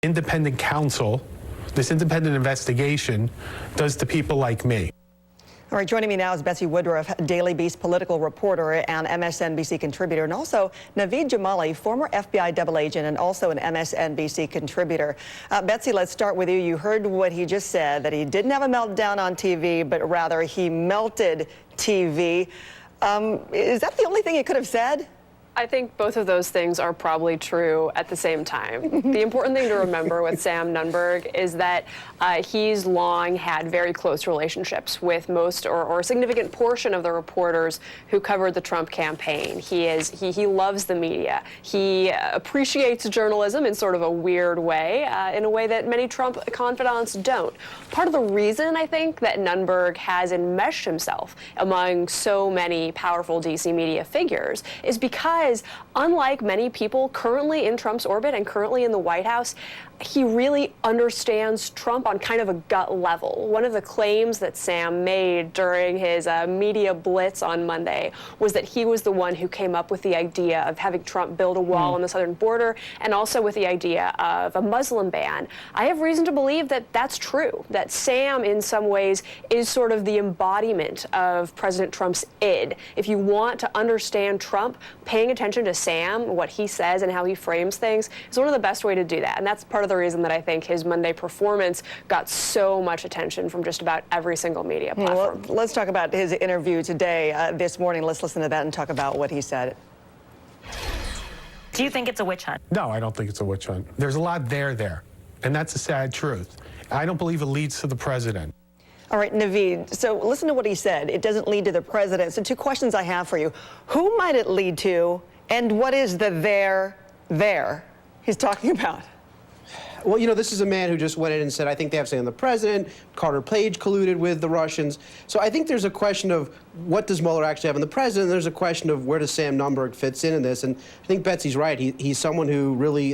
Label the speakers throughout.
Speaker 1: independent counsel, this independent investigation, does to people like me.
Speaker 2: All right, joining me now is Betsy Woodruff, Daily Beast political reporter and MSNBC contributor, and also Naveed Jamali, former FBI double agent and also an MSNBC contributor. Betsy, let's start with you. You heard what he just said, that he didn't have a meltdown on TV, but rather he melted TV. Is that the only thing he could have said?
Speaker 3: I think both of those things are probably true at the same time. The important thing to remember with Sam Nunberg is that he's long had very close relationships with most or a significant portion of the reporters who covered the Trump campaign. He loves the media. He appreciates journalism in sort of a weird way, in a way that many Trump confidants don't. Part of the reason I think that Nunberg has enmeshed himself among so many powerful DC media figures is because unlike many people currently in Trump's orbit and currently in the White House, he really understands Trump on kind of a gut level. One of the claims that Sam made during his media blitz on Monday was that he was the one who came up with the idea of having Trump build a wall on the southern border and also with the idea of a Muslim ban. I have reason to believe that that's true, that Sam in some ways is sort of the embodiment of President Trump's id. If you want to understand Trump, paying attention to Sam, what he says and how he frames things is one of the best way to do that. And that's part of the reason that I think his Monday performance got so much attention from just about every single media platform.
Speaker 2: Well, let's talk about his interview today, this morning. Let's listen to that and talk about what he said.
Speaker 4: Do you think it's a witch hunt?
Speaker 1: No, I don't think it's a witch hunt. There's a lot there, and that's a sad truth. I don't believe it leads to the president.
Speaker 2: All right, Naveed, so listen to what he said. It doesn't lead to the president. So two questions I have for you. Who might it lead to, and what is the there he's talking about?
Speaker 5: Well, you know, this is a man who just went in and said, I think they have something on the president. Carter Page colluded with the Russians. So I think there's a question of what does Mueller actually have on the president? There's a question of where does Sam Nunberg fits in this? And I think Betsy's right. He's someone who really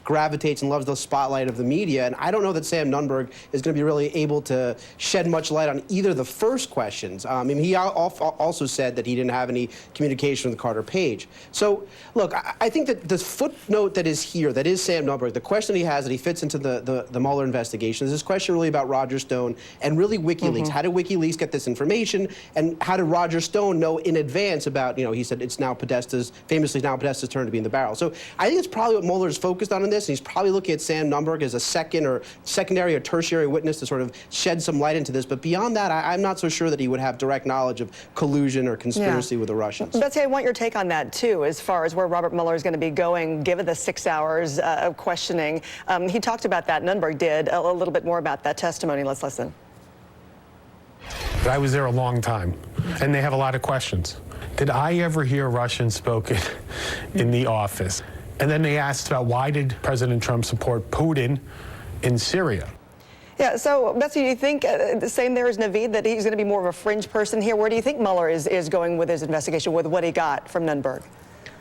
Speaker 5: gravitates and loves the spotlight of the media. And I don't know that Sam Nunberg is going to be really able to shed much light on either of the first questions. I mean, he also said that he didn't have any communication with Carter Page. So, look, I think that the footnote that is here, that is Sam Nunberg, the question he has that he fits into the Mueller investigation is this question really about Roger Stone and really WikiLeaks. How did WikiLeaks get this information? And how did Roger Stone know in advance about, you know, he said it's now famously now Podesta's turn to be in the barrel. So I think it's probably what Mueller is focused on in this, and he's probably looking at Sam Nunberg as a secondary or tertiary witness to sort of shed some light into this. But beyond that, I'm not so sure that he would have direct knowledge of collusion or conspiracy with the Russians.
Speaker 2: Betsy, I want your take on that, too, as far as where Robert Mueller is going to be going, given the 6 hours of questioning. He talked about that. Nunberg did a little bit more about that testimony. Let's listen.
Speaker 1: I was there a long time, and they have a lot of questions. Did I ever hear Russian spoken in the office? And then they asked about why did President Trump support Putin in Syria?
Speaker 2: Yeah, so Betsy, do you think the same there as Naveed, that he's going to be more of a fringe person here? Where do you think Mueller is going with his investigation, with what he got from Nunberg?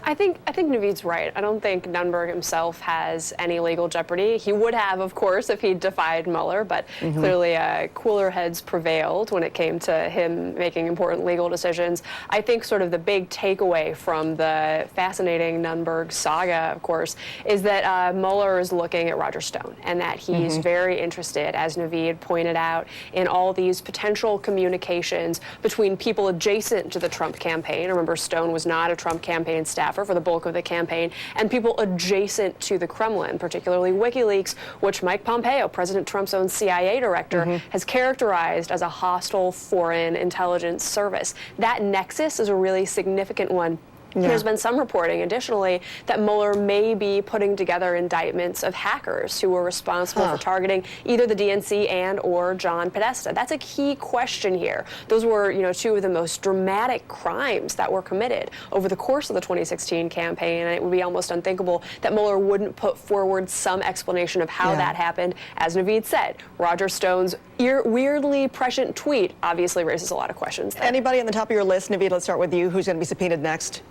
Speaker 3: I think Naveed's right. I don't think Nunberg himself has any legal jeopardy. He would have, of course, if he defied Mueller, but clearly cooler heads prevailed when it came to him making important legal decisions. I think sort of the big takeaway from the fascinating Nunberg saga, of course, is that Mueller is looking at Roger Stone and that he's very interested, as Naveed pointed out, in all these potential communications between people adjacent to the Trump campaign. Remember, Stone was not a Trump campaign staffer for the bulk of the campaign, and people adjacent to the Kremlin, particularly WikiLeaks, which Mike Pompeo, President Trump's own CIA director, has characterized as a hostile foreign intelligence service. That nexus is a really significant one. Yeah. There's been some reporting, additionally, that Mueller may be putting together indictments of hackers who were responsible for targeting either the DNC and or John Podesta. That's a key question here. Those were, you know, two of the most dramatic crimes that were committed over the course of the 2016 campaign, and it would be almost unthinkable that Mueller wouldn't put forward some explanation of how that happened. As Naveed said, Roger Stone's weirdly prescient tweet obviously raises a lot of questions there.
Speaker 2: Anybody on the top of your list, Naveed, let's start with you, who's going to be subpoenaed next?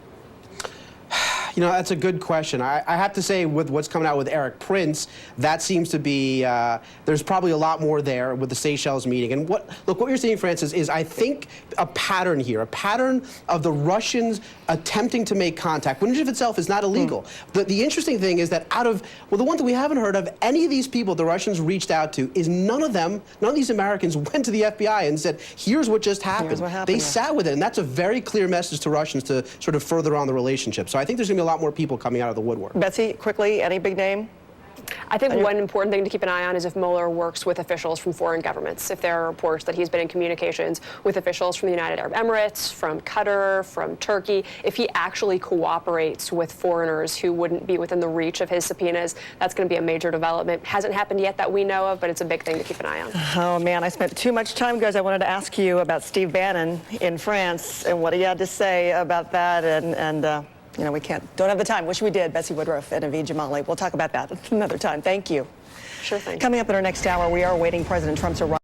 Speaker 5: You know, that's a good question. I have to say, with what's coming out with Eric Prince, that seems to be, there's probably a lot more there with the Seychelles meeting. And what you're seeing, Francis, is I think a pattern here, a pattern of the Russians attempting to make contact, which in itself is not illegal. The interesting thing is that the one thing we haven't heard of any of these people the Russians reached out to is none of these Americans went to the FBI and said, here's what just happened.
Speaker 2: Here's what happened,
Speaker 5: They
Speaker 2: yeah.
Speaker 5: sat with it, and that's a very clear message to Russians to sort of further on the relationship. So I think there's going to be a lot more people coming out of the woodwork.
Speaker 2: Betsy, quickly, any big name?
Speaker 3: I think one important thing to keep an eye on is if Mueller works with officials from foreign governments. If there are reports that he's been in communications with officials from the United Arab Emirates, from Qatar, from Turkey, if he actually cooperates with foreigners who wouldn't be within the reach of his subpoenas, that's going to be a major development. Hasn't happened yet that we know of, but it's a big thing to keep an eye on.
Speaker 2: Oh, man, I spent too much time, guys. I wanted to ask you about Steve Bannon in France and what he had to say about that. And you know, we don't have the time. Wish we did. Betsy Woodruff and Naveed Jamali. We'll talk about that another time. Thank you.
Speaker 3: Sure thing.
Speaker 2: Coming up in our next hour, we are awaiting President Trump's arrival.